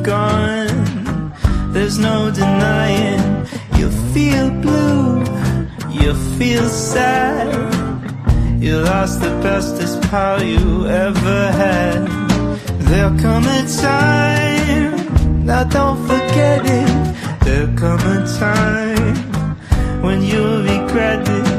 gone. There's no denying. You feel blue, you feel sad. You lost the bestest pal you ever had. There'll come a time, now don't forget it. There'll come a time when you'll regret it.